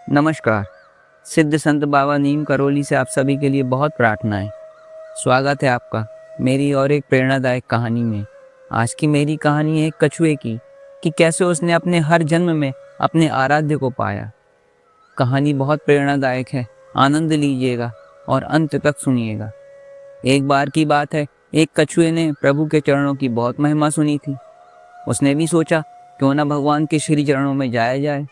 नमस्कार। सिद्ध संत बाबा नीम करौली से आप सभी के लिए बहुत प्रार्थनाएं। स्वागत है आपका मेरी और एक प्रेरणादायक कहानी में। आज की मेरी कहानी है एक कछुए की कि कैसे उसने अपने हर जन्म में अपने आराध्य को पाया। कहानी बहुत प्रेरणादायक है, आनंद लीजिएगा और अंत तक सुनिएगा। एक बार की बात है, एक कछुए ने प्रभु के चरणों की बहुत महिमा सुनी थी। उसने भी सोचा क्यों ना भगवान के श्री चरणों में जाया जाए।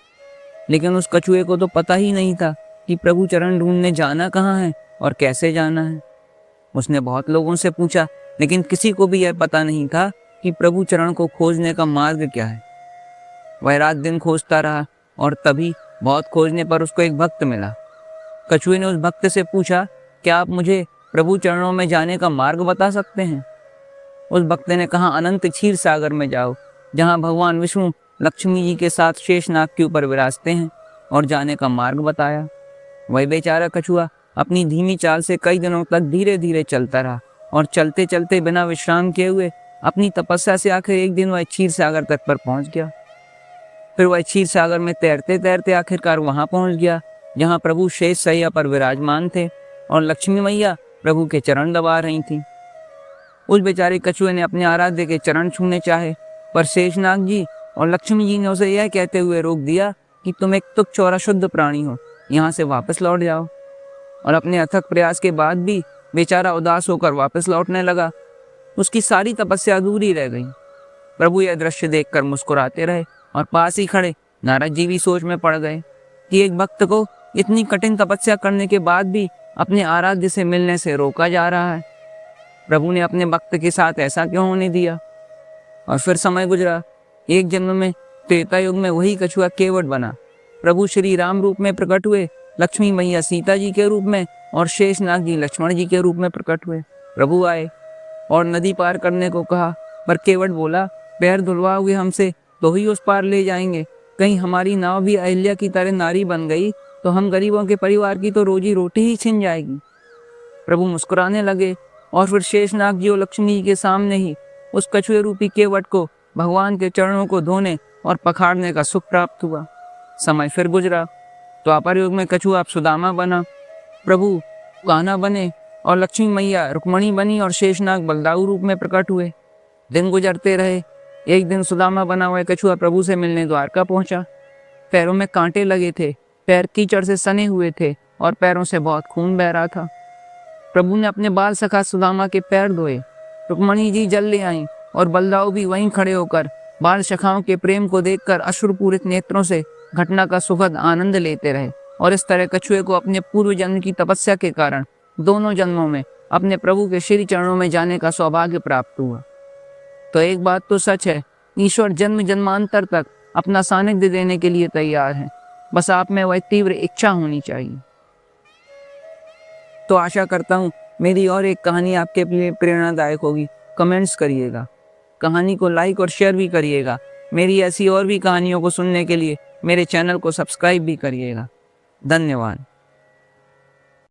लेकिन उस कछुए को तो पता ही नहीं था कि प्रभु चरण ढूंढने जाना कहाँ है और कैसे जाना है। उसने बहुत लोगों से पूछा, लेकिन किसी को भी यह पता नहीं था कि प्रभु चरण को खोजने का मार्ग क्या है। वह रात दिन खोजता रहा और तभी बहुत खोजने पर उसको एक भक्त मिला। कछुए ने उस भक्त से पूछा, क्या आप मुझे प्रभु चरणों में जाने का मार्ग बता सकते हैं? उस भक्त ने कहा, अनंत क्षीर सागर में जाओ, जहाँ भगवान विष्णु लक्ष्मी जी के साथ शेषनाग के ऊपर विराजते हैं, और जाने का मार्ग बताया। वह बेचारा कछुआ अपनी धीमी चाल से कई दिनों तक धीरे धीरे चलता रहा और चलते चलते बिना विश्राम किए हुए अपनी तपस्या से आखिर एक दिन वह क्षीर सागर तट पर पहुंच गया। फिर वह क्षीर सागर में तैरते तैरते आखिरकार वहां पहुंच गया जहां प्रभु शेष सैया पर विराजमान थे और लक्ष्मी मैया प्रभु के चरण दबा रही थी। उस बेचारे कछुए ने अपने आराध्य के चरण छूने चाहे, पर शेषनाग जी और लक्ष्मी जी ने उसे यह कहते हुए रोक दिया कि तुम एक तुच्छ और अशुद्ध प्राणी हो, यहाँ से वापस लौट जाओ। और अपने अथक प्रयास के बाद भी बेचारा उदास होकर वापस लौटने लगा। उसकी सारी तपस्या अधूरी रह गई। प्रभु यह दृश्य देखकर मुस्कुराते रहे और पास ही खड़े नारद जी भी सोच में पड़ गए कि एक भक्त को इतनी कठिन तपस्या करने के बाद भी अपने आराध्य से मिलने से रोका जा रहा है। प्रभु ने अपने भक्त के साथ ऐसा क्यों होने दिया? और फिर समय गुजरा। एक जन्म में त्रेता युग में वही कछुआ केवट बना। प्रभु श्री राम रूप में प्रकट हुए, लक्ष्मी मैया सीता जी के रूप में और शेषनाग जी लक्ष्मण जी के रूप में प्रकट हुए। प्रभु आए और नदी पार करने को कहा, पर केवट बोला, पैर धुलवा हुए हमसे तो ही उस पार ले जाएंगे। कहीं हमारी नाव भी अहिल्या की तरह नारी बन गई तो हम गरीबों के परिवार की तो रोजी रोटी ही छिन जाएगी। प्रभु मुस्कुराने लगे और फिर शेषनाग जी और लक्ष्मी जी के सामने ही उस कछुए रूपी केवट को भगवान के चरणों को धोने और पखाड़ने का सुख प्राप्त हुआ। समय फिर गुजरा। द्वापर युग में कछुआ अब सुदामा बना, प्रभु कान्हा बने और लक्ष्मी मैया रुक्मणी बनी और शेषनाग बलदाऊ रूप में प्रकट हुए। दिन गुजरते रहे। एक दिन सुदामा बना हुआ कछुआ प्रभु से मिलने द्वारका पहुंचा। पैरों में कांटे लगे थे, पैर कीचड़ से सने हुए थे और पैरों से बहुत खून बह रहा था। प्रभु ने अपने बाल सखा सुदामा के पैर धोए। रुक्मणी जी जल ले आईं और बलदाऊ भी वहीं खड़े होकर बाल सखाओं के प्रेम को देखकर अश्रुपूरित नेत्रों से घटना का सुखद आनंद लेते रहे। और इस तरह कछुए को अपने पूर्व जन्म की तपस्या के कारण दोनों जन्मों में अपने प्रभु के श्री चरणों में जाने का सौभाग्य प्राप्त हुआ। तो एक बात तो सच है, ईश्वर जन्म जन्मांतर तक अपना सानिध्य देने के लिए तैयार है। बस आप में वह तीव्र इच्छा होनी चाहिए। तो आशा करता हूँ मेरी और एक कहानी आपके लिए प्रेरणादायक होगी। कमेंट्स करिएगा, कहानी को लाइक और शेयर भी करिएगा। मेरी ऐसी और भी कहानियों को सुनने के लिए मेरे चैनल को सब्सक्राइब भी करिएगा। धन्यवाद।